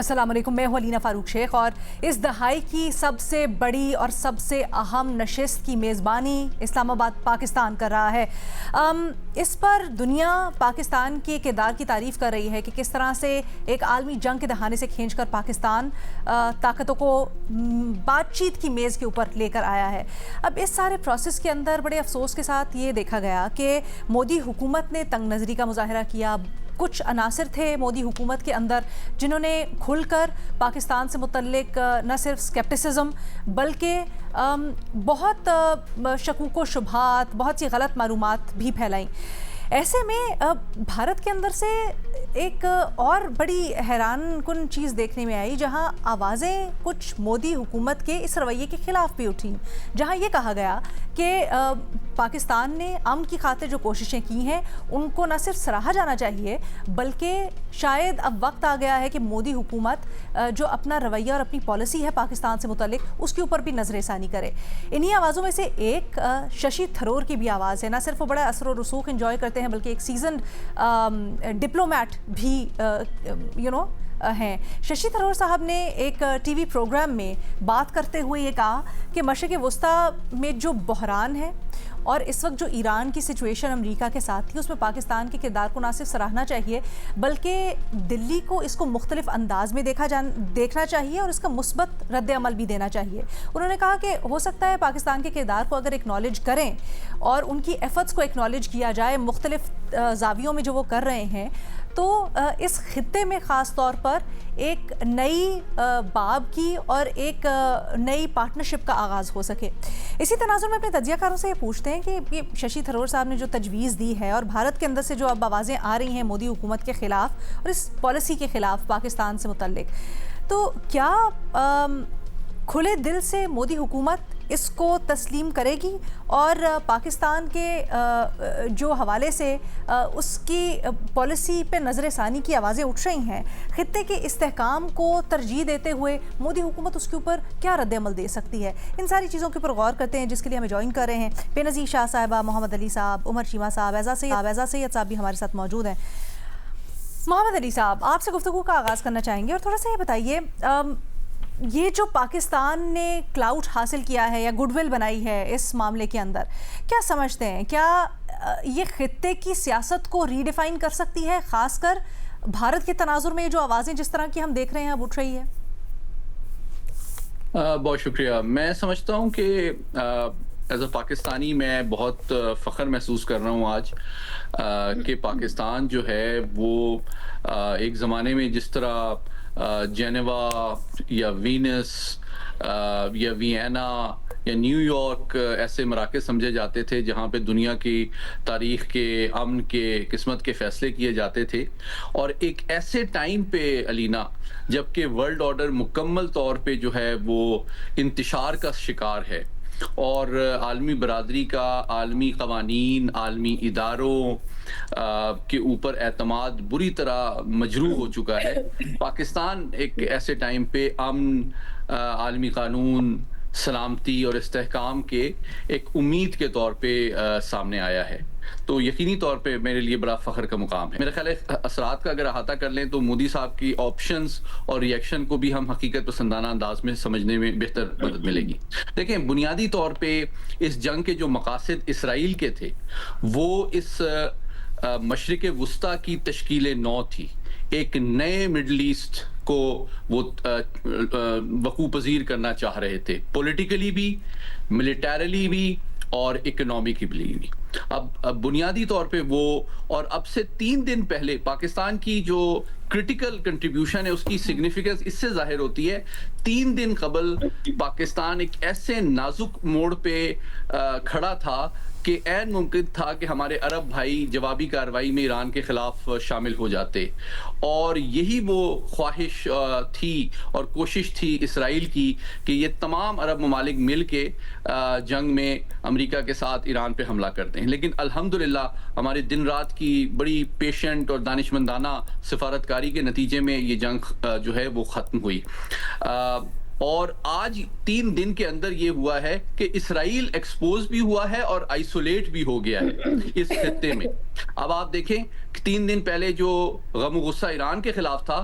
السلام علیکم، میں ہوں علینا فاروق شیخ اور اس دہائی کی سب سے بڑی اور سب سے اہم نشست کی میزبانی اسلام آباد پاکستان کر رہا ہے۔ اس پر دنیا پاکستان کے کردار کی تعریف کر رہی ہے کہ کس طرح سے ایک عالمی جنگ کے دہانے سے کھینچ کر پاکستان طاقتوں کو بات چیت کی میز کے اوپر لے کر آیا ہے۔ اب اس سارے پروسیس کے اندر بڑے افسوس کے ساتھ یہ دیکھا گیا کہ مودی حکومت نے تنگ نظری کا مظاہرہ کیا۔ کچھ عناصر تھے مودی حکومت کے اندر جنہوں نے کھل کر پاکستان سے متعلق نہ صرف سکیپٹسزم بلکہ بہت شکوک و شبہات، بہت سی غلط معلومات بھی پھیلائیں۔ ایسے میں بھارت کے اندر سے ایک اور بڑی حیران کن چیز دیکھنے میں آئی، جہاں آوازیں کچھ مودی حکومت کے اس رویے کے خلاف بھی اٹھیں، جہاں یہ کہا گیا کہ پاکستان نے امن کی خاطر جو کوششیں کی ہیں ان کو نہ صرف سراہا جانا چاہیے بلکہ شاید اب وقت آ گیا ہے کہ مودی حکومت جو اپنا رویہ اور اپنی پالیسی ہے پاکستان سے متعلق اس کے اوپر بھی نظر ثانی کرے۔ انہی آوازوں میں سے ایک ششی تھرور کی بھی آواز ہے۔ نہ صرف وہ بڑا اثر و رسوخ انجوائے کرتے ہیں بلکہ ایک سیزنڈ ڈپلومیٹ بھی ہیں۔ ششی تھرور صاحب نے ایک ٹی وی پروگرام میں بات کرتے ہوئے یہ کہا کہ مشرق وسطی میں جو بحران ہے اور اس وقت جو ایران کی سچویشن امریکہ کے ساتھ تھی، اس میں پاکستان کے کردار کو نہ صرف سراہنا چاہیے بلکہ دلی کو اس کو مختلف انداز میں دیکھنا چاہیے اور اس کا مثبت رد عمل بھی دینا چاہیے۔ انہوں نے کہا کہ ہو سکتا ہے پاکستان کے کردار کو اگر اکنالج کریں اور ان کی ایفرٹس کو اکنالج کیا جائے مختلف زاویوں میں جو وہ کر رہے ہیں، تو اس خطے میں خاص طور پر ایک نئی باب کی اور ایک نئی پارٹنرشپ کا آغاز ہو سکے۔ اسی تناظر میں اپنے تجزیہ کاروں سے یہ پوچھتے ہیں کہ یہ ششی تھرور صاحب نے جو تجویز دی ہے اور بھارت کے اندر سے جو اب آوازیں آ رہی ہیں مودی حکومت کے خلاف اور اس پالیسی کے خلاف پاکستان سے متعلق، تو کیا کھلے دل سے مودی حکومت اس کو تسلیم کرے گی اور پاکستان کے جو حوالے سے اس کی پالیسی پہ نظر ثانی کی آوازیں اٹھ رہی ہیں، خطے کے استحکام کو ترجیح دیتے ہوئے مودی حکومت اس کے اوپر کیا رد عمل دے سکتی ہے؟ ان ساری چیزوں کے اوپر غور کرتے ہیں، جس کے لیے ہمیں جوائن کر رہے ہیں بے نظیر شاہ صاحبہ، محمد علی صاحب، عمر شیما صاحب، اعزاز سید صاحب بھی ہمارے ساتھ موجود ہیں۔ محمد علی صاحب، آپ سے گفتگو کا آغاز کرنا چاہیں گے اور تھوڑا سا یہ بتائیے، یہ جو پاکستان نے کلاؤٹ حاصل کیا ہے یا گڈ ول بنائی ہے اس معاملے کے اندر، کیا سمجھتے ہیں کیا یہ خطے کی سیاست کو ری ڈیفائن کر سکتی ہے، خاص کر بھارت کے تناظر میں جو آوازیں جس طرح کی ہم دیکھ رہے ہیں اب اٹھ رہی ہے؟ بہت شکریہ۔ میں سمجھتا ہوں کہ ایز اے پاکستانی میں بہت فخر محسوس کر رہا ہوں آج کہ پاکستان جو ہے وہ ایک زمانے میں جس طرح جنیوا یا وینس یا وینا یا نیو یارک ایسے مراکز سمجھے جاتے تھے جہاں پہ دنیا کی تاریخ کے امن کے قسمت کے فیصلے کیے جاتے تھے، اور ایک ایسے ٹائم پہ علینا جبکہ ورلڈ آرڈر مکمل طور پہ جو ہے وہ انتشار کا شکار ہے اور عالمی برادری کا عالمی قوانین، عالمی اداروں کے اوپر اعتماد بری طرح مجروح ہو چکا ہے، پاکستان ایک ایسے ٹائم پہ امن، عالمی قانون، سلامتی اور استحکام کے ایک امید کے طور پہ سامنے آیا ہے۔ تو یقینی طور پہ میرے لیے بڑا فخر کا مقام ہے۔ میرا خیال ہے اثرات کا اگر احاطہ کر لیں تو مودی صاحب کی آپشنز اور ریئیکشن کو بھی ہم حقیقت پسندانہ انداز میں سمجھنے میں بہتر مدد ملے گی۔ دیکھیں، بنیادی طور پہ اس جنگ کے جو مقاصد اسرائیل کے تھے وہ اس مشرق وسطیٰ کی تشکیل نو تھی، ایک نئے مڈل ایسٹ کو وہ وقوع پذیر کرنا چاہ رہے تھے، پولیٹیکلی بھی، ملیٹریلی بھی اور اکنامکلی بھی۔ اب بنیادی طور پہ وہ، اور اب سے 3 دن پہلے پاکستان کی جو کرٹیکل کنٹریبیوشن ہے اس کی سگنیفیکنس اس سے ظاہر ہوتی ہے، 3 دن قبل پاکستان ایک ایسے نازک موڑ پہ کھڑا تھا کہ عین ممکن تھا کہ ہمارے عرب بھائی جوابی کارروائی میں ایران کے خلاف شامل ہو جاتے، اور یہی وہ خواہش تھی اور کوشش تھی اسرائیل کی کہ یہ تمام عرب ممالک مل کے جنگ میں امریکہ کے ساتھ ایران پہ حملہ کرتے ہیں۔ لیکن الحمدللہ ہمارے دن رات کی بڑی پیشنٹ اور دانشمندانہ سفارتکاری کے نتیجے میں یہ جنگ جو ہے وہ ختم ہوئی، اور آج 3 دن کے اندر یہ ہوا ہے کہ اسرائیل ایکسپوز بھی ہوا ہے اور آئسولیٹ بھی ہو گیا ہے اس خطے میں۔ اب آپ دیکھیں کہ 3 دن پہلے جو غم و غصہ ایران کے خلاف تھا،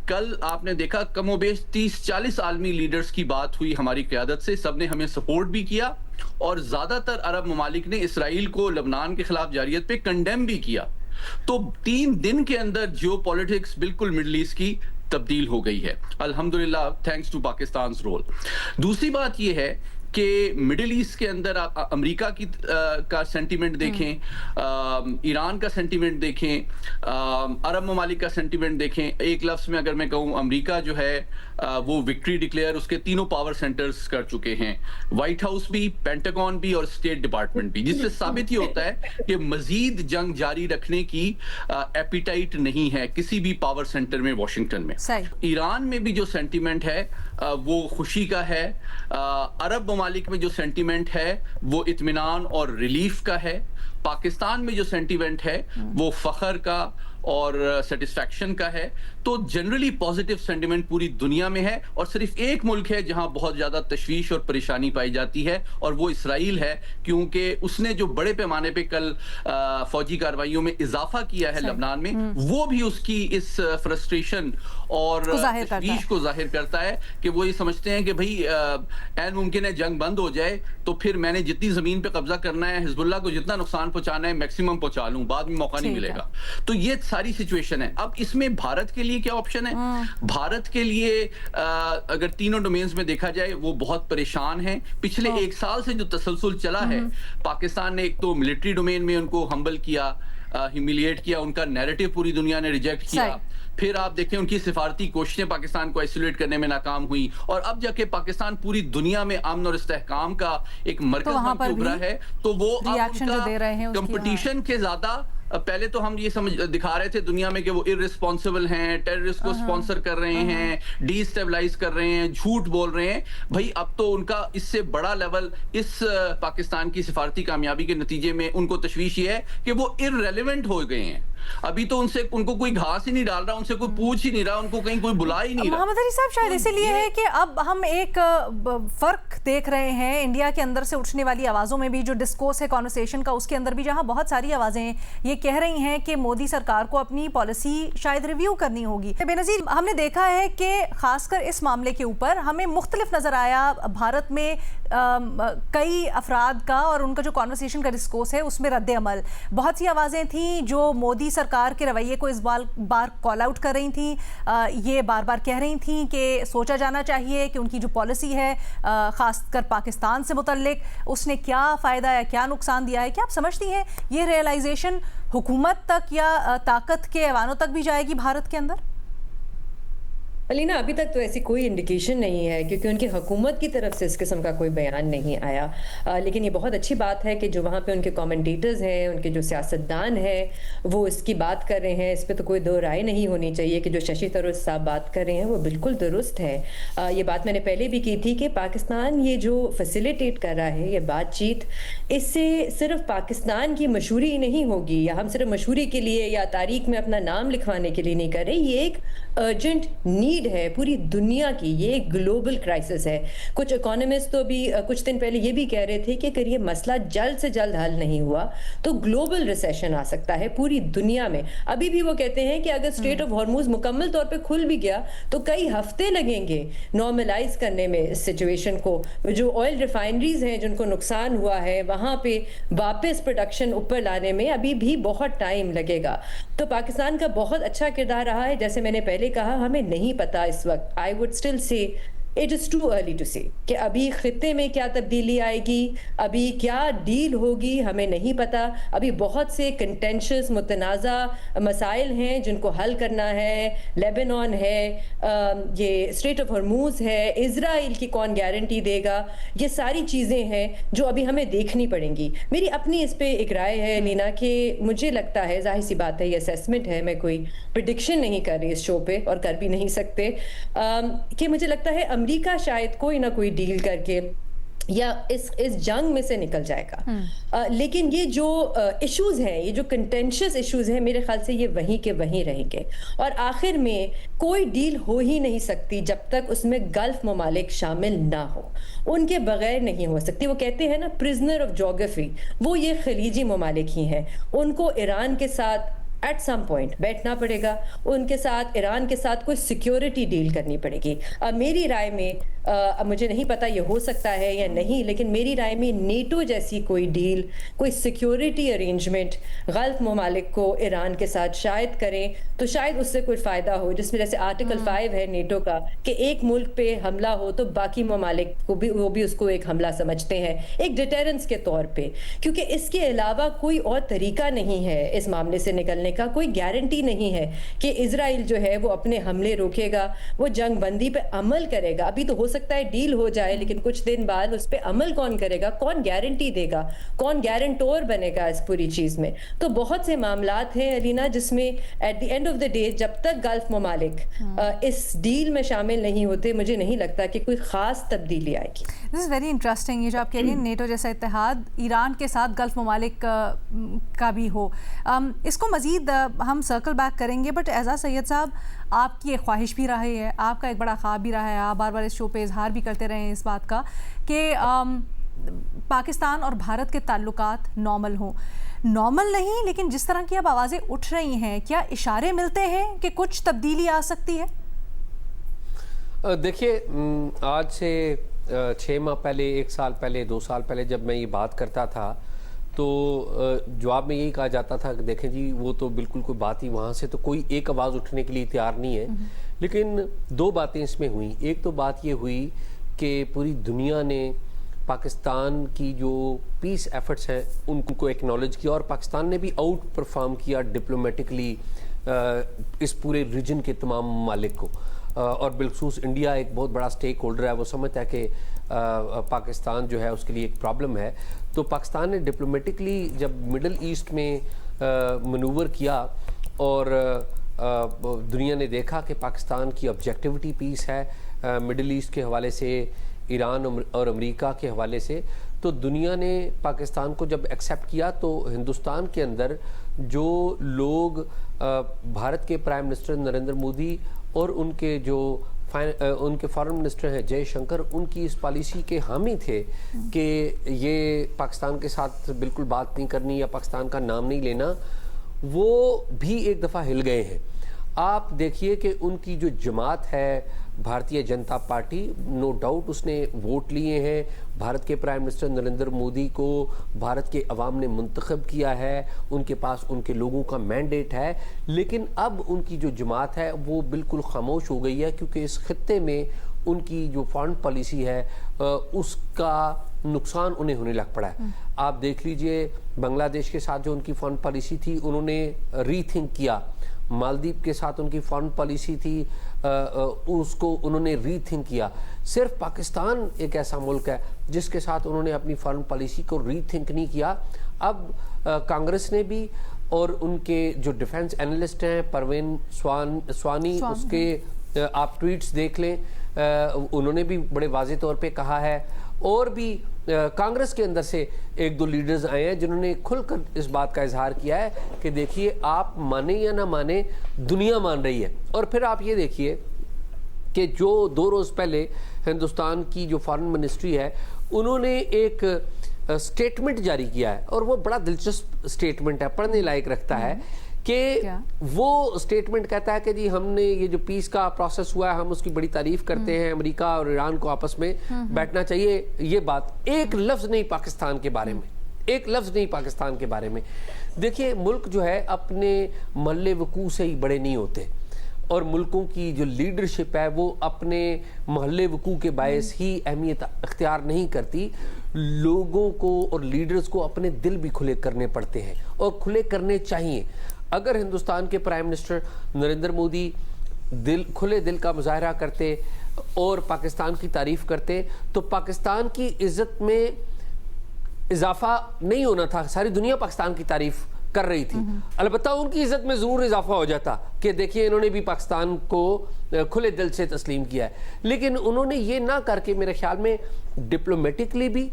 کل آپ نے دیکھا کم و بیش 30-40 عالمی لیڈرز کی بات ہوئی ہماری قیادت سے, سب نے ہمیں سپورٹ بھی کیا, اور زیادہ تر عرب ممالک نے اسرائیل کو لبنان کے خلاف جارحیت پہ کنڈیم بھی کیا. تو 3 دن کے اندر جیو پولیٹکس بالکل مڈل ایسٹ کی تبدیل ہو گئی ہے, الحمدللہ تھینکس ٹو پاکستان's رول. دوسری بات یہ ہے کہ مڈل ایسٹ کے اندر آپ امریکہ کی کا سینٹیمنٹ دیکھیں, ایران کا سینٹیمنٹ دیکھیں, عرب ممالک کا سینٹیمنٹ دیکھیں. ایک لفظ میں اگر میں کہوں, امریکہ جو ہے وہ وکٹری ڈکلیئر اس کے تینوں پاور سینٹرز کر چکے ہیں, وائٹ ہاؤس بھی, پینٹاگون بھی اور اسٹیٹ ڈپارٹمنٹ بھی, جس سے ثابت ہی ہوتا ہے کہ مزید جنگ جاری رکھنے کی ایپیٹائٹ نہیں ہے کسی بھی پاور سینٹر میں واشنگٹن میں. ایران میں بھی جو سینٹیمنٹ ہے وہ خوشی کا ہے, عرب ممالک میں جو سینٹیمنٹ ہے وہ اطمینان اور ریلیف کا ہے, پاکستان میں جو سینٹیمنٹ ہے وہ فخر کا اور سیٹسفیکشن کا ہے. تو جنرلی پازیٹیو سینٹیمنٹ پوری دنیا میں ہے, اور صرف ایک ملک ہے جہاں بہت زیادہ تشویش اور پریشانی پائی جاتی ہے, اور وہ اسرائیل ہے, کیونکہ اس نے جو بڑے پیمانے پہ کل فوجی کارروائیوں میں اضافہ کیا ہے لبنان میں, وہ بھی اس کی اس فرسٹریشن اور تشویش کو ظاہر کرتا ہے کہ وہ یہ سمجھتے ہیں کہ بھئی عین ممکن ہے جنگ بند ہو جائے تو پھر میں نے جتنی زمین پہ قبضہ کرنا ہے, حزب اللہ کو جتنا نقصان پہنچانا ہے میکسیمم پہنچا لوں, بعد میں موقع نہیں ملے گا. تو یہ ساری سچویشن ہے. اب اس میں بھارت کے لیے کیا آپشن ہے؟ بھارت کے لیے اگر تینوں ڈومینز میں دیکھا جائے وہ بہت پریشان ہیں. پچھلے 1 سال سے جو تسلسل چلا ہے, پاکستان نے ایک تو ملٹری ڈومین میں ان کو ہمبل کیا, ہیومیلیٹ کیا, ان کا نیریٹو پوری دنیا نے ریجیکٹ کیا. پھر آپ دیکھیں ان کی سفارتی کوششیں پاکستان کو آئسولیٹ کرنے میں ناکام ہوئی, اور اب جا کے پاکستان پوری دنیا میں امن اور استحکام کا ایک مرکز بن کے ابھرا ہے. تو وہ اب ان کا کمپٹیشن کے زیادہ, پہلے تو ہم یہ سمجھ دکھا رہے تھے دنیا میں کہ وہ irresponsible ہیں, ٹیررسٹ کو سپانسر کر رہے ہیں, ڈی اسٹیبلائز کر رہے ہیں, جھوٹ بول رہے ہیں. بھائی اب تو ان کا اس سے بڑا لیول اس پاکستان کی سفارتی کامیابی کے نتیجے میں ان کو تشویش یہ ہے کہ وہ irrelevant ہو گئے ہیں. ابھی تو ان کو کوئی گھاس ہی نہیں ڈال رہا, ان سے کوئی پوچھ ہی نہیں رہا, ان کو کہیں کوئی بلا ہی نہیں رہا. محمد علی صاحب, شاید اسی لیے ہے کہ اب ہم ایک فرق دیکھ رہے ہیں انڈیا کے اندر سے اٹھنے والی آوازوں میں بھی, جو ڈسکورس ہے کانورسیشن کا, اس کے اندر بھی جہاں بہت ساری آوازیں یہ کہہ رہی ہیں کہ مودی سرکار کو اپنی پالیسی شاید ریویو کرنی ہوگی. بے نظیر, ہم نے دیکھا ہے کہ خاص کر اس معاملے کے اوپر ہمیں مختلف نظر آیا بھارت میں کئی افراد کا, اور ان کا جو کانورسیشن کا ڈسکورس ہے اس میں رد عمل. بہت سی آوازیں تھیں جو مودی سرکار کے رویے کو اس بار کال آؤٹ کر رہی تھیں, یہ بار بار کہہ رہی تھیں کہ سوچا جانا چاہیے کہ ان کی جو پالیسی ہے خاص کر پاکستان سے متعلق, اس نے کیا فائدہ یا کیا نقصان دیا ہے. کیا آپ سمجھتی ہیں یہ ریئلائزیشن حکومت تک یا طاقت کے ایوانوں تک بھی جائے گی بھارت کے اندر؟ علینا, ابھی تک تو ایسی کوئی انڈیکیشن نہیں ہے, کیونکہ ان کی حکومت کی طرف سے اس قسم کا کوئی بیان نہیں آیا. لیکن یہ بہت اچھی بات ہے کہ جو وہاں پہ ان کے کامنٹیٹرز ہیں, ان کے جو سیاستدان ہیں, وہ اس کی بات کر رہے ہیں. اس پہ تو کوئی دو رائے نہیں ہونی چاہیے کہ جو ششی تھرور صاحب بات کر رہے ہیں وہ بالکل درست ہے. یہ بات میں نے پہلے بھی کی تھی کہ پاکستان یہ جو فیسیلیٹیٹ کر رہا ہے یہ بات چیت, اس سے صرف پاکستان کی مشہوری نہیں ہوگی, یا ہم صرف مشہوری کے لیے یا تاریخ میں اپنا نام لکھوانے کے لیے نہیں کر رہے. یہ ایک ارجنٹ نیڈ ہے پوری دنیا کی, یہ ایک گلوبل کرائسس ہے. کچھ اکانومسٹ تو بھی کچھ دن پہلے یہ بھی کہہ رہے تھے کہ اگر یہ مسئلہ جلد سے جلد حل نہیں ہوا تو گلوبل ریسیشن آ سکتا ہے پوری دنیا میں. ابھی بھی وہ کہتے ہیں کہ اگر اسٹریٹ آف ہارموز مکمل طور پہ کھل بھی گیا تو کئی ہفتے لگیں گے نارملائز کرنے میں اس سچویشن کو. جو آئل ریفائنریز ہیں جن کو نقصان ہوا ہے, وہاں پہ واپس پروڈکشن اوپر لانے میں ابھی بھی بہت ٹائم لگے گا. تو پاکستان کا بہت اچھا کردار رہا ہے. جیسے میں نے پہلے کہا, ہمیں نہیں پتا اس وقت, I would still say it is too early to say کہ ابھی خطے میں کیا تبدیلی آئے گی, ابھی کیا ڈیل ہوگی, ہمیں نہیں پتا. ابھی بہت سے کنٹینشس متنازع مسائل ہیں جن کو حل کرنا ہے. لیبنان ہے, یہ اسٹریٹ آف ہرموز ہے, اسرائیل کی کون گارنٹی دے گا, یہ ساری چیزیں ہیں جو ابھی ہمیں دیکھنی پڑیں گی. میری اپنی اس پہ ایک رائے ہے لینا, کہ مجھے لگتا ہے, ظاہر سی بات ہے یہ اسیسمنٹ ہے, میں کوئی پریڈکشن نہیں کر رہی اس شو پہ اور کر بھی نہیں سکتے, کہ مجھے لگتا ہے امریکہ شاید کوئی نہ کوئی ڈیل کر کے یا اس جنگ میں سے نکل جائے گا. لیکن یہ جو ایشوز ہیں, یہ جو کنٹینشس ایشوز ہیں, میرے خیال سے یہ وہیں کے وہیں رہیں گے, اور آخر میں کوئی ڈیل ہو ہی نہیں سکتی جب تک اس میں گلف ممالک شامل نہ ہو. ان کے بغیر نہیں ہو سکتی. وہ کہتے ہیں نا پرزنر آف جیوگرافی, وہ یہ خلیجی ممالک ہی ہیں. ان کو ایران کے ساتھ ایٹ سم پوائنٹ بیٹھنا پڑے گا, ان کے ساتھ ایران کے ساتھ کوئی سیکیورٹی ڈیل کرنی پڑے گی. میری رائے میں, مجھے نہیں پتا یہ ہو سکتا ہے یا نہیں, لیکن میری رائے میں نیٹو جیسی کوئی ڈیل, کوئی سیکیورٹی ارینجمنٹ غلف ممالک کو ایران کے ساتھ شاید کریں تو شاید اس سے کوئی فائدہ ہو, جس میں جیسے آرٹیکل 5 ہے نیٹو کا کہ ایک ملک پہ حملہ ہو تو باقی ممالک کو بھی وہ بھی اس کو ایک حملہ سمجھتے ہیں, ایک ڈیٹرنس کے طور پہ, کیونکہ اس کے علاوہ کوئی اور طریقہ نہیں ہے اس معاملے سے نکلنے کا. کوئی گارنٹی نہیں ہے کہ اسرائیل جو ہے وہ اپنے حملے روکے گا, وہ جنگ بندی پہ عمل کرے گا. ابھی تو ہو سکتا ہے ڈیل ہو جائے, لیکن کچھ دن بعد اس پہ عمل کون کرے گا, کون گارنٹی دے گا, کون گارنٹور بنے گا اس پوری چیز میں. تو بہت سے معاملات ہیں الینا جس میں at the end of the day جب تک گلف ممالک اس ڈیل میں شامل نہیں ہوتے, مجھے نہیں لگتا کہ کوئی خاص تبدیلی آئے گی. دس از ویری انٹرسٹنگ, یہ جو آپ کہہ رہی ہیں نیٹو جیسا اتحاد ایران کے ساتھ گلف ممالک کا بھی ہو, اس کو مزید ہم سرکل بیک کریں گے. بٹ اعزاز سید صاحب, آپ کی ایک خواہش بھی رہی ہے, آپ کا ایک بڑا خواب بھی رہا ہے, آپ بار بار اس شو پہ اظہار بھی کرتے رہے ہیں اس بات کا کہ پاکستان اور بھارت کے تعلقات نارمل ہوں. نارمل نہیں, لیکن جس طرح کی اب آوازیں اٹھ رہی ہیں, کیا اشارے ملتے ہیں کہ کچھ تبدیلی آ سکتی ہے؟ دیکھیے, آج سے 6 ماہ پہلے, 1 سال پہلے, 2 سال پہلے جب میں یہ بات کرتا تھا تو جواب میں یہی کہا جاتا تھا کہ دیکھیں جی وہ تو بالکل کوئی بات ہی وہاں سے تو کوئی ایک آواز اٹھنے کے لیے تیار نہیں ہے. لیکن 2 باتیں اس میں ہوئیں. ایک تو بات یہ ہوئی کہ پوری دنیا نے پاکستان کی جو پیس ایفرٹس ہیں ان کو ایکنالج کیا, اور پاکستان نے بھی آؤٹ پرفارم کیا ڈپلومیٹکلی اس پورے ریجن کے تمام ممالک کو. اور بالخصوص انڈیا ایک بہت بڑا سٹیک ہولڈر ہے, وہ سمجھتا ہے کہ پاکستان جو ہے اس کے لیے ایک پرابلم ہے. تو پاکستان نے ڈپلومیٹکلی جب مڈل ایسٹ میں منور کیا اور دنیا نے دیکھا کہ پاکستان کی آبجیکٹیوٹی پیس ہے مڈل ایسٹ کے حوالے سے, ایران اور امریکہ کے حوالے سے, تو دنیا نے پاکستان کو جب ایکسیپٹ کیا تو ہندوستان کے اندر جو لوگ بھارت کے پرائم منسٹر نریندر مودی اور ان کے جو ان کے فارن منسٹر ہیں جے شنکر, ان کی اس پالیسی کے حامی تھے کہ یہ پاکستان کے ساتھ بالکل بات نہیں کرنی یا پاکستان کا نام نہیں لینا, وہ بھی ایک دفعہ ہل گئے ہیں. آپ دیکھیے کہ ان کی جو جماعت ہے Bharatiya Janata party, no doubt اس نے ووٹ لیے ہیں, بھارت کے پرائم منسٹر نریندر مودی کو بھارت کے عوام نے منتخب کیا ہے, ان کے پاس ان کے لوگوں کا مینڈیٹ ہے. لیکن اب ان کی جو جماعت ہے وہ بالکل خاموش ہو گئی ہے, کیونکہ اس خطے میں ان کی جو فارن پالیسی ہے اس کا نقصان انہیں ہونے لگ پڑا ہے. آپ دیکھ لیجئے بنگلہ دیش کے ساتھ جو ان کی فارن پالیسی تھی انہوں نے ری تھنک کیا, مالدیپ کے ساتھ ان کی فارن پالیسی تھی اس کو انہوں نے ری تھنک کیا. صرف پاکستان ایک ایسا ملک ہے جس کے ساتھ انہوں نے اپنی فارن پالیسی کو ری تھنک نہیں کیا. اب کانگریس نے بھی, اور ان کے جو ڈیفنس اینالسٹ ہیں پروین سوانی, اس کے آپ ٹویٹس دیکھ لیں, انہوں نے بھی بڑے واضح طور پہ کہا ہے. اور بھی کانگریس کے اندر سے 1-2 لیڈرز آئے ہیں جنہوں نے کھل کر اس بات کا اظہار کیا ہے کہ دیکھیے آپ مانیں یا نہ مانیں, دنیا مان رہی ہے. اور پھر آپ یہ دیکھیے کہ جو 2 روز پہلے ہندوستان کی جو فارن منسٹری ہے انہوں نے ایک سٹیٹمنٹ جاری کیا ہے, اور وہ بڑا دلچسپ سٹیٹمنٹ ہے, پڑھنے لائق رکھتا ہے. کہ وہ سٹیٹمنٹ کہتا ہے کہ جی ہم نے یہ جو پیس کا پروسیس ہوا ہے ہم اس کی بڑی تعریف کرتے ہیں, امریکہ اور ایران کو آپس میں بیٹھنا چاہیے. یہ بات ایک لفظ نہیں پاکستان کے بارے میں, ایک لفظ نہیں پاکستان کے بارے میں. دیکھیے ملک جو ہے اپنے محل وقوع سے ہی بڑے نہیں ہوتے, اور ملکوں کی جو لیڈرشپ ہے وہ اپنے محل وقوع کے باعث ہی اہمیت اختیار نہیں کرتی. لوگوں کو اور لیڈرز کو اپنے دل بھی کھلے کرنے پڑتے ہیں, اور کھلے کرنے چاہیے. اگر ہندوستان کے پرائم منسٹر نریندر مودی کھلے دل کا مظاہرہ کرتے اور پاکستان کی تعریف کرتے تو پاکستان کی عزت میں اضافہ نہیں ہونا تھا. ساری دنیا پاکستان کی تعریف کر رہی تھی, البتہ ان کی عزت میں ضرور اضافہ ہو جاتا کہ دیکھیے انہوں نے بھی پاکستان کو کھلے دل سے تسلیم کیا ہے. لیکن انہوں نے یہ نہ کر کے میرے خیال میں ڈپلومیٹکلی بھی,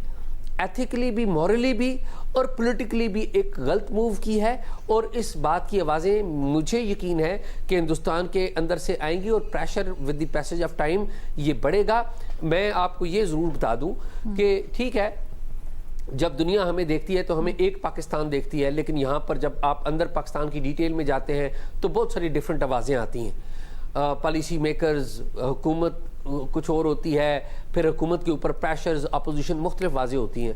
ایتھیکلی بھی, مورلی بھی اور پولیٹیکلی بھی ایک غلط موو کی ہے. اور اس بات کی آوازیں مجھے یقین ہے کہ ہندوستان کے اندر سے آئیں گی, اور pressure with the passage of time یہ بڑھے گا. میں آپ کو یہ ضرور بتا دوں کہ ٹھیک ہے جب دنیا ہمیں دیکھتی ہے تو ہمیں ایک پاکستان دیکھتی ہے، لیکن یہاں پر جب آپ اندر پاکستان کی ڈیٹیل میں جاتے ہیں تو بہت ساری ڈیفرنٹ آوازیں آتی ہیں. پالیسی میکرز، حکومت کچھ اور ہوتی ہے، پھر حکومت کے اوپر پریشرز، اپوزیشن مختلف واضح ہوتی ہیں.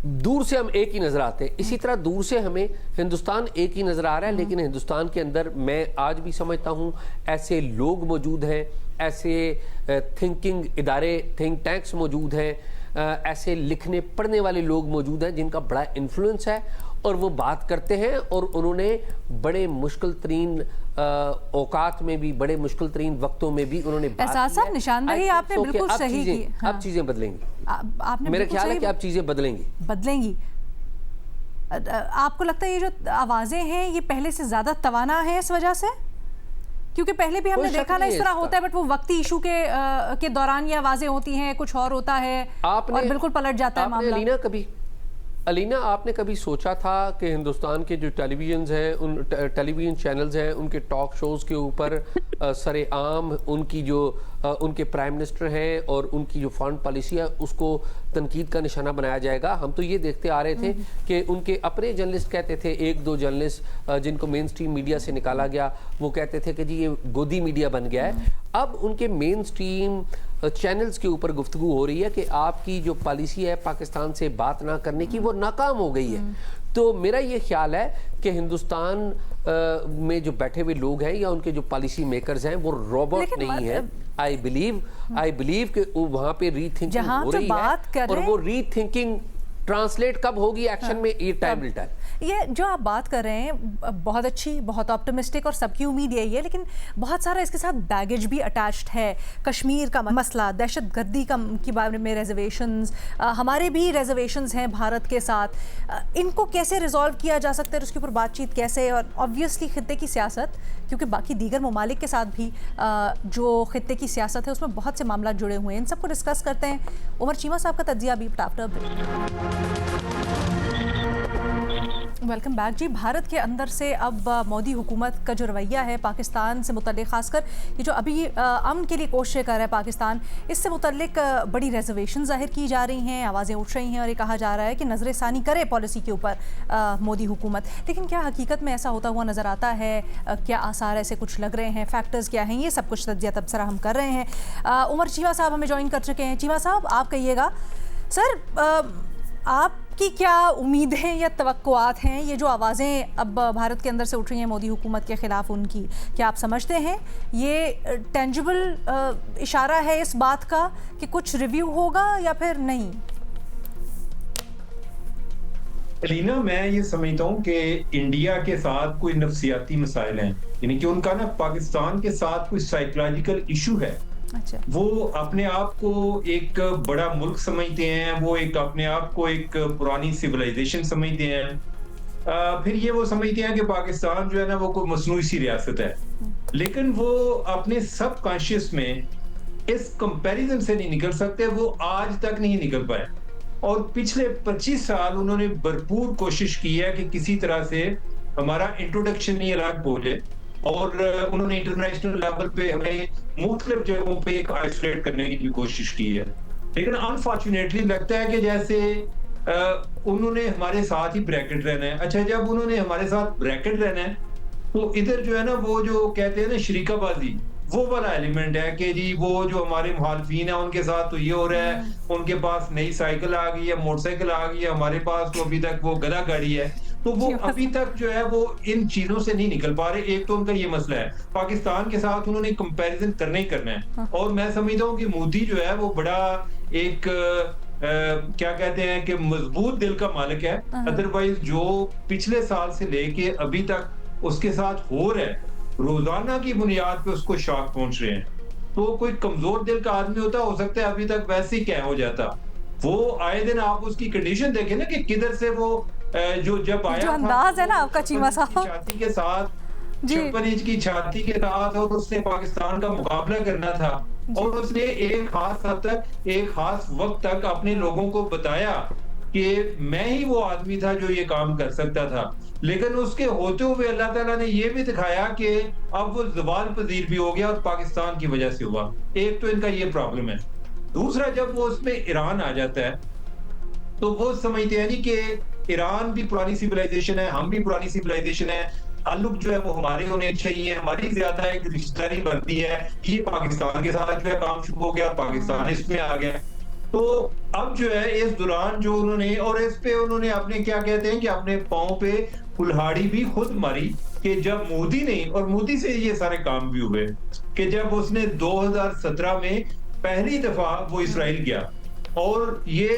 دور سے ہم ایک ہی نظر آتے ہیں. اسی طرح دور سے ہمیں ہندوستان ایک ہی نظر آ رہا ہے، لیکن ہندوستان کے اندر میں آج بھی سمجھتا ہوں ایسے لوگ موجود ہیں، ایسے تھنکنگ ادارے، تھنک ٹینکس موجود ہیں، ایسے لکھنے پڑھنے والے لوگ موجود ہیں جن کا بڑا انفلوئنس ہے، اور وہ بات کرتے ہیں، اور انہوں نے بڑے مشکل ترین اوقات میں بھی، بڑے مشکل ترین وقتوں میں بھی انہوں نے بات کی ہے. احساس صاحب نشاندہی آپ نے بالکل صحیح کی. اب چیزیں بدلیں گی. آپ نے میرا خیال ہے کہ اب چیزیں بدلیں گی. آپ کو لگتا ہے یہ جو آوازیں ہیں یہ پہلے سے زیادہ توانا ہے اس وجہ سے؟ کیونکہ پہلے بھی ہم نے دیکھا نا اس طرح ہوتا ہے، بٹ وہ وقتی ایشو کے دوران یہ آوازیں ہوتی ہیں، کچھ اور ہوتا ہے اور بالکل پلٹ جاتا ہے معاملہ. علینا، آپ نے کبھی سوچا تھا کہ ہندوستان کے جو ٹیلی ویژنز ہیں، ان ٹیلی ویژن چینلز ہیں، ان کے ٹاک شوز کے اوپر سر عام ان کے پرائم منسٹر ہیں اور ان کی جو فارن پالیسی ہے اس کو تنقید کا نشانہ بنایا جائے گا؟ ہم تو یہ دیکھتے آ رہے تھے کہ ان کے اپنے جرنلسٹ کہتے تھے، ایک دو جرنلسٹ جن کو مین سٹریم میڈیا سے نکالا گیا، وہ کہتے تھے کہ جی یہ گودی میڈیا بن گیا ہے. اب ان کے مین سٹریم چینلز کے اوپر گفتگو ہو رہی ہے کہ آپ کی جو پالیسی ہے پاکستان سے بات نہ کرنے کی، وہ ناکام ہو گئی ہے. تو میرا یہ خیال ہے کہ ہندوستان میں جو بیٹھے ہوئے لوگ ہیں یا ان کے جو پالیسی میکرز ہیں وہ روبوٹ نہیں ہیں. آئی بلیو کہ وہاں پہ ری تھنکنگ ہو رہی ہے، اور وہ ری تھنکنگ ٹرانسلیٹ کب ہوگی ایکشن میں، یہ ٹائم ول ٹائم. یہ جو آپ بات کر رہے ہیں بہت اچھی، بہت آپٹمسٹک، اور سب کی امید یہی ہے، لیکن بہت سارا اس کے ساتھ بیگیج بھی اٹیچڈ ہے. کشمیر کا مسئلہ، دہشت گردی کے بارے میں ریزرویشنز، ہمارے بھی ریزرویشنز ہیں بھارت کے ساتھ. ان کو کیسے ریزالو کیا جا سکتا ہے، اس کے اوپر بات چیت کیسے؟ اور آبویسلی خطے کی سیاست، کیونکہ باقی دیگر ممالک کے ساتھ بھی جو خطے کی سیاست ہے اس میں بہت سے معاملات جڑے ہوئے ہیں. ان سب کو ڈسکس کرتے ہیں. عمر چیمہ صاحب کا تجزیہ بھی آفٹر بریک. Welcome back. جی، بھارت کے اندر سے اب مودی حکومت کا جو رویہ ہے پاکستان سے متعلق، خاص کر یہ جو ابھی امن کے لیے کوششیں کر رہا ہے پاکستان، اس سے متعلق بڑی ریزرویشن ظاہر کی جا رہی ہیں، آوازیں اٹھ رہی ہیں، اور یہ کہا جا رہا ہے کہ نظر ثانی کرے پالیسی کے اوپر مودی حکومت. لیکن کیا حقیقت میں ایسا ہوتا ہوا نظر آتا ہے؟ کیا آثار ایسے کچھ لگ رہے ہیں؟ فیکٹرز کیا ہیں؟ یہ سب کچھ تجزیہ تبصرہ ہم کر رہے ہیں. عمر چیمہ صاحب ہمیں جوائن کر چکے ہیں. چیمہ صاحب، آپ کہیے گا سر، آپ کی کیا امیدیں یا توقعات ہیں؟ یہ جو آوازیں اب بھارت کے اندر سے اٹھ رہی ہیں مودی حکومت کے خلاف، ان کی کیا آپ سمجھتے ہیں یہ ٹینجبل اشارہ ہے اس بات کا کہ کچھ ریویو ہوگا یا پھر نہیں؟ لینا، میں یہ سمجھتا ہوں کہ انڈیا کے ساتھ کوئی نفسیاتی مسائل ہیں، یعنی کہ ان کا نا پاکستان کے ساتھ کوئی سائیکولوجیکل ایشو ہے. وہ اپنے آپ کو ایک بڑا ملک سمجھتے ہیں، وہ ایک اپنے آپ کو ایک پرانی سیولائزیشن سمجھتے ہیں. پھر یہ وہ سمجھتے ہیں کہ پاکستان جو ہے نا وہ کوئی مصنوعی سی ریاست ہے. لیکن وہ اپنے سب کانشیس میں اس کمپیریزن سے نہیں نکل سکتے. وہ آج تک نہیں نکل پائے، اور پچھلے 25 سال انہوں نے بھرپور کوشش کی ہے کہ کسی طرح سے ہمارا انٹروڈکشن نہیں الگ بولے، اور انہوں نے انٹرنیشنل لیول پہ ہمیں مختلف جگہوں پہ ایک آئسولیٹ کرنے کی بھی کوشش کی ہے. لیکن انفارچونیٹلی لگتا ہے کہ جیسے انہوں نے ہمارے ساتھ ہی بریکٹ رہنا ہے. اچھا، جب انہوں نے ہمارے ساتھ بریکٹ رہنا ہے تو ادھر جو ہے نا وہ جو کہتے ہیں نا شریکہ بازی، وہ والا ایلیمنٹ ہے کہ جی وہ جو ہمارے مخالفین ہیں ان کے ساتھ تو یہ ہو رہا ہے، ان کے پاس نئی سائیکل آ گئی ہے، موٹر سائیکل آ گئی ہے، ہمارے پاس تو ابھی تک وہ گدھا گاڑی ہے. تو وہ ابھی تک جو ہے وہ ان چیزوں سے نہیں نکل پا رہے. ایک تو ان کا یہ مسئلہ ہے، پاکستان کے ساتھ انہوں نے کمپیریزن کرنا ہی کرنا ہے. اور میں سمجھتا ہوں کہ مودی جو ہے وہ بڑا ایک کیا کہتے ہیں کہ مضبوط دل کا مالک ہے. ادروائز جو پچھلے سال سے لے کے ابھی تک اس کے ساتھ ہو رہا ہے، روزانہ کی بنیاد پہ اس کو شاک پہنچ رہے ہیں. تو کوئی کمزور دل کا آدمی ہوتا، ہو سکتا ہے ابھی تک ویسے ہی کیا ہو جاتا. وہ آئے دن آپ اس کی کنڈیشن دیکھیں نا کہ کدھر سے وہ جو جب آیا جو انداز ہے نا آپ کا چیمہ صاحب، چھاتی کے ساتھ 56 انچ کی چھاتی کے ساتھ، اور اس نے پاکستان کا مقابلہ کرنا تھا، اور اس نے ایک خاص حد تک، ایک خاص وقت تک اپنے لوگوں کو بتایا کہ میں ہی وہ آدمی تھا جو یہ کام کر سکتا تھا. لیکن اس کے ہوتے ہوئے اللہ تعالیٰ نے یہ بھی دکھایا کہ اب وہ زوال پذیر بھی ہو گیا، اور پاکستان کی وجہ سے ہوا. ایک تو ان کا یہ پرابلم ہے. دوسرا، جب وہ اس میں ایران آ جاتا ہے تو تو وہ سمجھتے ہیں کہ ایران بھی پرانی سیولائزیشن ہے، ہم بھی پرانی سیولائزیشن ہے، تعلق جو ہے وہ ہمارے ہونے چاہیے، ہماری زیادہ ایک رشتہ داری بنتی ہے. یہ پاکستان کے ساتھ جو ہے کام شروع ہو گیا، پاکستان اس میں آ گیا. تو اب جو ہے اس دوران جو انہوں نے، اور اس پہ انہوں نے اپنے کیا کہتے ہیں کہ اپنے پاؤں پہ کلہاڑی بھی خود ماری کہ جب مودی نے، اور مودی سے یہ سارے کام بھی ہوئے کہ جب اس نے 2017 میں پہلی دفعہ وہ اسرائیل گیا، اور یہ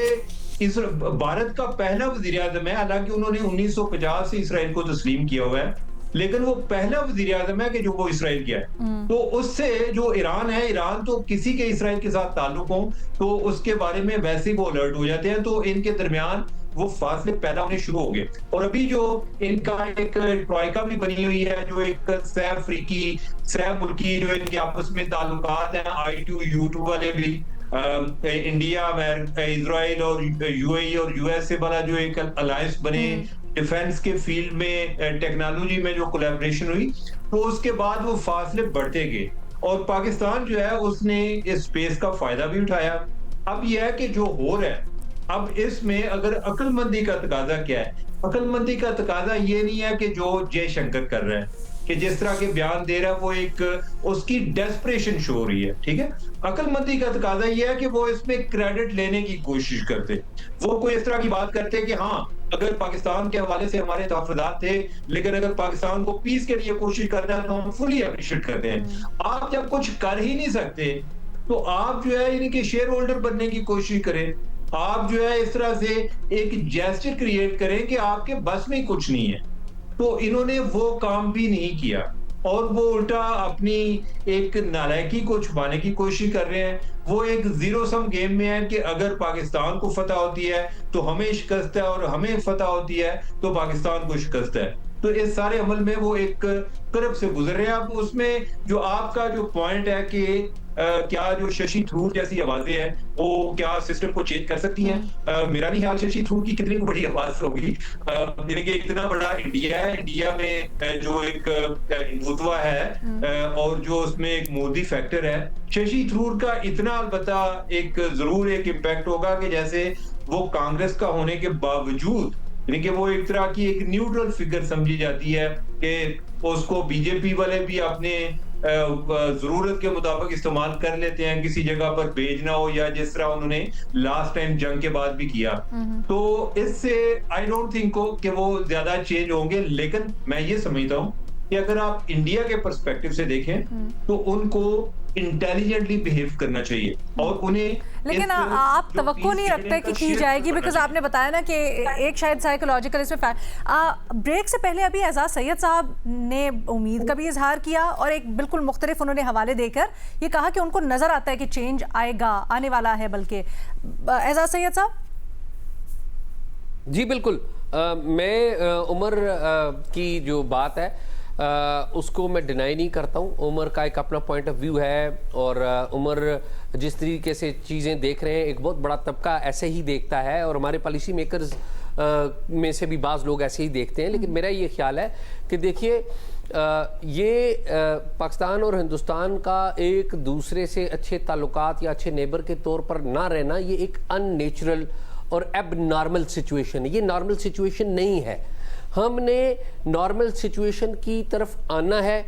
بھارت کا پہلا وزیر اعظم ہے، حالانکہ انہوں نے 1950 سے اسرائیل کو تسلیم کیا ہوا ہے، لیکن وہ پہلا وزیر اعظم ہے کہ جو وہ اسرائیل گیا ہے. تو اس سے جو ایران ہے، ایران تو کسی کے اسرائیل کے ساتھ تعلق ہوں تو اس کے بارے میں ویسے ہی وہ الرٹ ہو جاتے ہیں، تو ان کے درمیان وہ فاصلے پیدا ہونے شروع ہو گئے. اور ابھی جو ان کا ایک ٹرائیکا بھی بنی ہوئی ہے، جو ایک سہ افریقی سہ ملکی جو ان کے آپس میں تعلقات ہیں، I2U2 والے بھی، انڈیا، اسرائیل اور UAE اور USA والا جو ایک الائنس بنے ڈیفنس کے فیلڈ میں، ٹیکنالوجی میں جو کولیبریشن ہوئی، تو اس کے بعد وہ فاصلے بڑھتے گئے، اور پاکستان جو ہے اس نے اس سپیس کا فائدہ بھی اٹھایا. اب یہ ہے کہ جو ہو رہا ہے، اب اس میں اگر عقل مندی کا تقاضا کیا ہے؟ عقل مندی کا تقاضا یہ نہیں ہے کہ جو جے شنکر کر رہا ہے، کہ جس طرح کے بیان دے رہا ہے وہ ایک اس کی ڈیسپریشن شو ہو رہی ہے، ٹھیک ہے. عقل مندی کا تقاضا یہ ہے کہ وہ اس میں کریڈٹ لینے کی کوشش کرتے، وہ کوئی اس طرح کی بات کرتے کہ ہاں اگر پاکستان کے حوالے سے ہمارے تحفظات تھے، لیکن اگر پاکستان کو پیس کے لیے کوشش کرنا ہے تو ہم فلی اپریشیٹ کرتے ہیں. آپ جب کچھ کر ہی نہیں سکتے تو آپ جو ہے یعنی کہ شیئر ہولڈر بننے کی کوشش کریں، آپ جو ہے اس طرح سے ایک جیسچر کریٹ کریں کہ آپ کے بس میں کچھ نہیں ہے. تو انہوں نے وہ کام بھی نہیں کیا، اور وہ الٹا اپنی ایک نالائکی کو چھپانے کی کوشش کر رہے ہیں. وہ ایک زیرو سم گیم میں ہے کہ اگر پاکستان کو فتح ہوتی ہے تو ہمیں شکست ہے، اور ہمیں فتح ہوتی ہے تو پاکستان کو شکست ہے. تو اس سارے عمل میں وہ ایک کرب سے گزر رہے ہیں. اب اس میں جو آپ کا جو پوائنٹ ہے کہ کیا جو ششی تھرور جیسی آوازیں ہیں وہ کیا سسٹم کو چینج کر سکتی ہیں؟ میرا نہیں خیال ششی تھرور کی کتنی بڑی آواز ہوگی، یعنی کہ اتنا بڑا انڈیا ہے، انڈیا میں جو ایک ہندوتوا ہے اور جو اس میں ایک مودی فیکٹر ہے، ششی تھرور کا اتنا البتہ ایک ضرور ایک امپیکٹ ہوگا کہ جیسے وہ کانگریس کا ہونے کے باوجود، یعنی کہ وہ ایک طرح کی ایک نیوٹرل فگر سمجھی جاتی ہے کہ اس کو بی جے پی والے بھی اپنے ضرورت کے مطابق استعمال کر لیتے ہیں، کسی جگہ پر بھیجنا ہو یا جس طرح انہوں نے لاسٹ ٹائم جنگ کے بعد بھی کیا. تو اس سے آئی ڈونٹ تھنک کہ وہ زیادہ چینج ہوں گے. لیکن میں یہ سمجھتا ہوں کہ اگر آپ انڈیا کے پرسپیکٹو سے دیکھیں تو ان کو انٹیلیجنٹلی بہیو کرنا چاہیے، اور انہیں لیکن آپ توقع نہیں رکھتے کہ کی جائے گی، بیکاز آپ نے بتایا نا کہ ایک شاید سائیکولوجیکل اس میں بریک سے پہلے ابھی اعزاز سید صاحب نے امید کا بھی اظہار کیا، اور ایک بالکل مختلف انہوں نے حوالے دے کر یہ کہا کہ ان کو نظر آتا ہے کہ چینج آئے گا، آنے والا ہے. بلکہ اعزاز سید صاحب جی بالکل، میں عمر کی جو بات ہے اس کو میں ڈینائی نہیں کرتا ہوں. عمر کا ایک اپنا پوائنٹ آف ویو ہے، اور عمر جس طریقے سے چیزیں دیکھ رہے ہیں ایک بہت بڑا طبقہ ایسے ہی دیکھتا ہے، اور ہمارے پالیسی میکرز میں سے بھی بعض لوگ ایسے ہی دیکھتے ہیں. لیکن میرا یہ خیال ہے کہ دیکھیے یہ پاکستان اور ہندوستان کا ایک دوسرے سے اچھے تعلقات یا اچھے نیبر کے طور پر نہ رہنا، یہ ایک ان نیچرل اور ایب نارمل سچویشن ہے. یہ نارمل سچویشن نہیں ہے. ہم نے نارمل سچویشن کی طرف آنا ہے.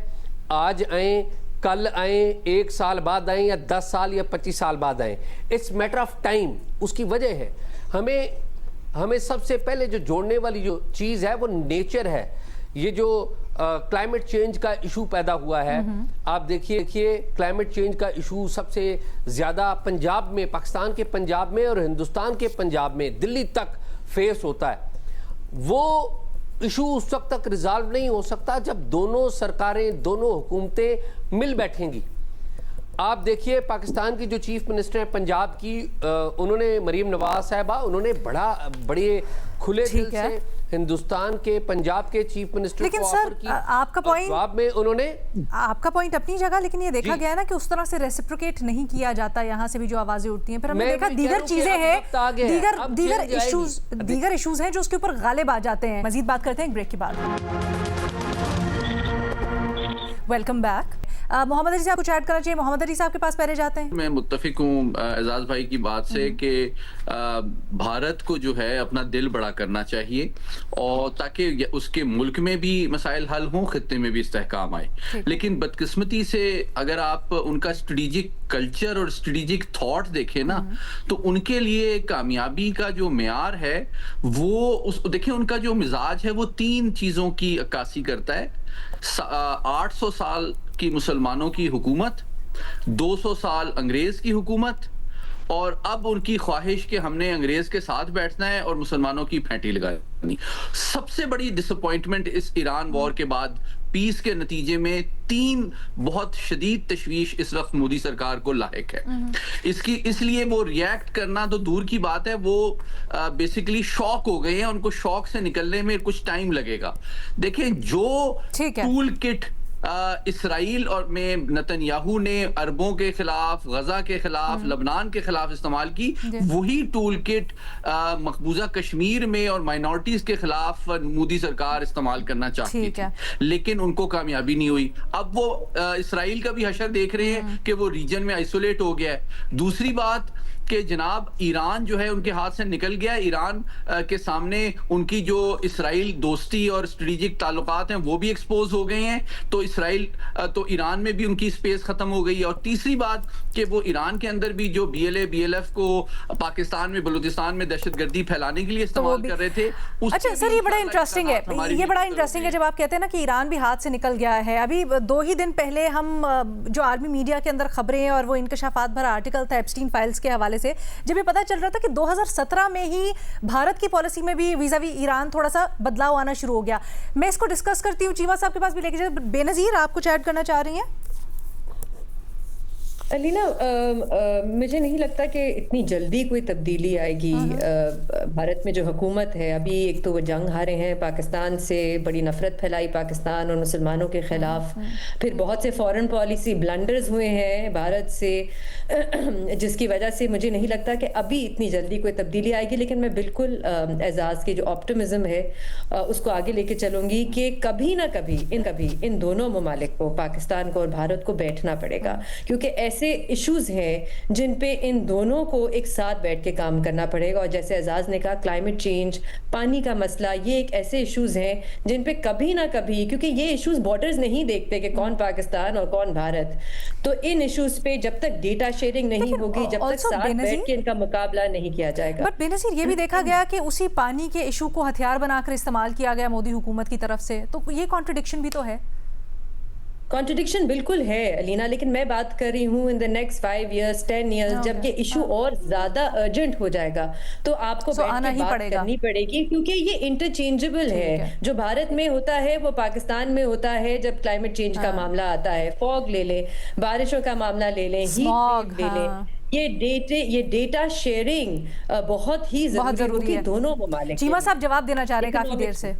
آج آئیں، کل آئیں، 1 سال بعد آئیں، یا 10 سال یا 25 سال بعد آئیں، اٹس میٹر آف ٹائم. اس کی وجہ ہے ہمیں سب سے پہلے جو جوڑنے والی جو چیز ہے وہ نیچر ہے. یہ جو کلائمیٹ چینج کا ایشو پیدا ہوا ہے، آپ دیکھیے کلائمیٹ چینج کا ایشو سب سے زیادہ پنجاب میں، پاکستان کے پنجاب میں اور ہندوستان کے پنجاب میں، دلی تک فیس ہوتا ہے. وہ ایشو اس وقت تک ریزالو نہیں ہو سکتا جب دونوں سرکاریں، دونوں حکومتیں مل بیٹھیں گی. آپ دیکھیے پاکستان کی جو چیف منسٹر ہیں پنجاب کی، انہوں نے مریم نواز صاحبہ، انہوں نے بڑے کھلے دل سے ہندوستان کے پنجاب کے چیف منسٹر لیکن سر آپ کا پوائنٹ جواب میں انہوں نے آپ کا پوائنٹ اپنی جگہ، لیکن یہ دیکھا گیا ہے نا کہ اس طرح سے ریسپروکیٹ نہیں کیا جاتا. یہاں سے بھی جو آوازیں اٹھتی ہیں، پھر ہم نے دیکھا دیگر چیزیں ہیں، دیگر ایشوز ہیں جو اس کے اوپر غالب آ جاتے ہیں. مزید بات کرتے ہیں ایک بریک کے بعد. Welcome back. محمد علی صاحب کچھ ایڈ کرنا چاہیے؟ محمد علی صاحب کے پاس پہلے جاتے ہیں. میں متفق ہوں اعزاز بھائی کی بات سے کہ بھارت کو جو ہے اپنا دل بڑا کرنا چاہیے اور تاکہ اس کے ملک میں بھی مسائل حل ہوں، خطے میں بھی استحکام آئے. لیکن بدقسمتی سے اگر آپ ان کا اسٹریٹجک کلچر اور اسٹریٹجک تھاٹ دیکھیں نا تو ان کے لیے کامیابی کا جو معیار ہے وہ دیکھیں ان کا جو مزاج ہے وہ 3 چیزوں کی عکاسی کرتا ہے. 800 سال کی مسلمانوں کی حکومت، 200 سال انگریز کی حکومت، اور اب ان کی خواہش کہ ہم نے انگریز کے ساتھ بیٹھنا ہے اور مسلمانوں کی پھینٹی لگانی. سب سے بڑی ڈس اپوائنٹمنٹ اس ایران وار کے بعد پیس کے نتیجے میں 3 بہت شدید تشویش اس وقت مودی سرکار کو لاحق ہے. اس لیے وہ ریاکٹ کرنا تو دور کی بات ہے، وہ بیسیکلی شوق ہو گئے ہیں، ان کو شوق سے نکلنے میں کچھ ٹائم لگے گا. دیکھیں جو ٹول کٹ اسرائیل اور میں نتن-یاہو نے عربوں کے خلاف، غزہ کے خلاف، لبنان کے خلاف استعمال کی، وہی ٹول کٹ مقبوضہ کشمیر میں اور مائنورٹیز کے خلاف مودی سرکار استعمال کرنا چاہتی تھی، لیکن ان کو کامیابی نہیں ہوئی. اب وہ اسرائیل کا بھی حشر دیکھ رہے ہیں کہ وہ ریجن میں آئسولیٹ ہو گیا ہے. دوسری بات کہ جناب ایران جو ہے ان کے ہاتھ سے نکل گیا. ایران کے سامنے ان کی جو اسرائیل دوستی اور اسٹریٹجک تعلقات ہیں وہ بھی ایکسپوز ہو گئے ہیں، تو اسرائیل تو ایران میں بھی ان کی اسپیس ختم ہو گئی ہے. اور تیسری بات کہ وہ ایران کے اندر بھی جو BLF کو پاکستان میں، بلوچستان میں دہشت گردی پھیلانے کے لیے استعمال کر رہے تھے. اچھا سر، یہ بڑا انٹرسٹنگ ہے، یہ بڑا انٹرسٹنگ ہے جب آپ کہتے ہیں نا کہ ایران بھی ہاتھ سے نکل گیا ہے. ابھی 2 ہی دن پہلے ہم جو آرمی میڈیا کے اندر خبریں اور وہ انکشافات بھرا آرٹیکل تھا ایپسٹین فائلز کے حوالے سے، جب یہ پتہ چل رہا تھا کہ 2017 میں ہی بھارت کی پالیسی میں بھی ویزا وی ایران تھوڑا سا بدلاؤ آنا شروع ہو گیا. میں اس کو ڈسکس کرتی ہوں، چیما صاحب کے پاس بھی لے کے جائے. بے نظیر آپ کچھ ایڈ کرنا چاہ رہی ہیں؟ علینا، مجھے نہیں لگتا کہ اتنی جلدی کوئی تبدیلی آئے گی. بھارت میں جو حکومت ہے ابھی، ایک تو وہ جنگ ہارے ہیں پاکستان سے، بڑی نفرت پھیلائی پاکستان اور مسلمانوں کے خلاف، پھر بہت سے فورن پالیسی بلنڈرز ہوئے ہیں بھارت سے، جس کی وجہ سے مجھے نہیں لگتا کہ ابھی اتنی جلدی کوئی تبدیلی آئے گی. لیکن میں بالکل اعزاز کی جو آپٹمزم ہے اس کو آگے لے کے چلوں گی کہ کبھی نہ کبھی ان دونوں ممالک کو، پاکستان کو اور بھارت کو، بیٹھنا پڑے گا، کیونکہ ایسے ایشوز ہیں جن پہ ان دونوں کو ایک ساتھ بیٹھ کے کام کرنا پڑے گا. اور جیسے اعزاز نے کہا، کلائمیٹ چینج، پانی کا مسئلہ، یہ ایک ایسے ایشوز ہیں جن پہ کبھی نہ کبھی، کیونکہ یہ ایشوز بارڈرز نہیں دیکھتے کہ کون پاکستان اور کون بھارت، تو ان ایشوز پہ جب تک ڈیٹا شیئرنگ نہیں ہوگی، جب تک ساتھ بیٹھ کے ان کا مقابلہ نہیں کیا جائے گا. بٹ بے نظیر یہ بھی دیکھا گیا کہ اسی پانی کے ایشو کو ہتھیار بنا کر استعمال کیا گیا مودی حکومت کی طرف سے، تو یہ کانٹرڈکشن بھی تو ہے. کانٹرڈکشن بالکل ہے علینا، لیکن میں بات کر رہی ہوں ان دا نیکسٹ 5 years 10 years جب یہ ایشو اور زیادہ ارجنٹ ہو جائے گا تو آپ کو بیٹھ کے بات کرنی پڑے گی، کیونکہ یہ انٹرچینجبل ہے. جو بھارت میں ہوتا ہے وہ پاکستان میں ہوتا ہے جب کلائمیٹ چینج کا معاملہ آتا ہے. فوگ لے لیں، بارشوں کا معاملہ لے لیں، ہیٹ لے لیں. یہ ڈیٹا شیئرنگ بہت ہی ضروری ہے دونوں ممالک. چیما صاحب جواب دینا چاہ رہے ہیں کافی دیر سے.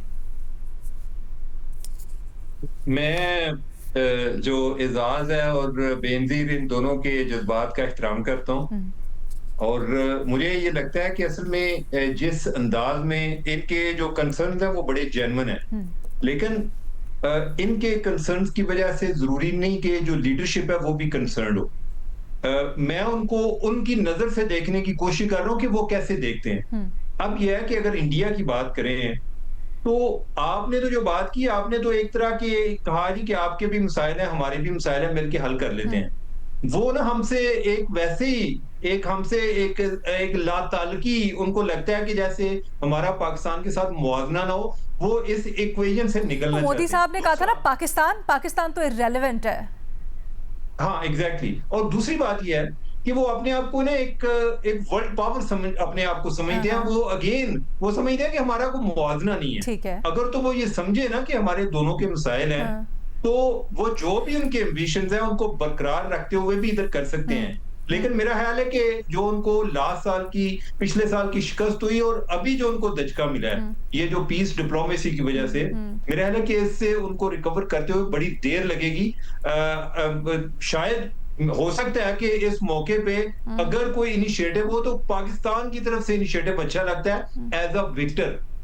میں جو اعزاز ہے اور بے نظیر، ان دونوں کے جذبات کا احترام کرتا ہوں، اور مجھے یہ لگتا ہے کہ اصل میں جس انداز میں ان کے جو کنسرنز ہیں وہ بڑے جینون ہیں، لیکن ان کے کنسرنز کی وجہ سے ضروری نہیں کہ جو لیڈرشپ ہے وہ بھی کنسرنڈ ہو. میں ان کو ان کی نظر سے دیکھنے کی کوشش کر رہا ہوں کہ وہ کیسے دیکھتے ہیں. اب یہ ہے کہ اگر انڈیا کی بات کریں تو آپ نے تو جو بات کی، آپ نے تو ایک طرح کی کہا جی کہ آپ کے بھی مسائل ہیں، ہمارے بھی مسائل ہیں، مل کے حل کر لیتے ہیں. وہ نا ہم سے ایک ویسے ہی ہم سے ایک لا تعلقی ان کو لگتا ہے کہ جیسے ہمارا پاکستان کے ساتھ موازنہ نہ ہو. وہ اس ایکویژن سے نکلنا چاہتے ہیں. مودی صاحب نے کہا تھا نا پاکستان تو irrelevant ہے. ہاں ایگزیکٹلی. اور دوسری بات یہ ہے کہ وہ اپنے آپ کو نا ایک ورلڈ پاور اپنے آپ کو سمجھتے ہیں. وہ سمجھتے ہیں کہ ہمارا کوئی موازنہ نہیں ہے. اگر تو وہ یہ سمجھے نا کہ ہمارے دونوں کے مسائل ہیں تو وہ جو بھی ان کے ایمبیشنز ہیں ان کو برقرار رکھتے ہوئے بھی ادھر کر سکتے ہیں. لیکن میرا خیال ہے کہ جو ان کو پچھلے سال کی شکست ہوئی اور ابھی جو ان کو دھچکا ملا ہے یہ جو پیس ڈپلومیسی کی وجہ سے، میرا خیال ہے کہ اس سے ان کو ریکور کرتے ہوئے بڑی دیر لگے گی. شاید ہو سکتا ہے کہ اس موقع پہ اگر کوئی انیشیٹو ہو تو پاکستان کی طرف سے انیشیٹو اچھا لگتا ہے ایز اے وکٹر.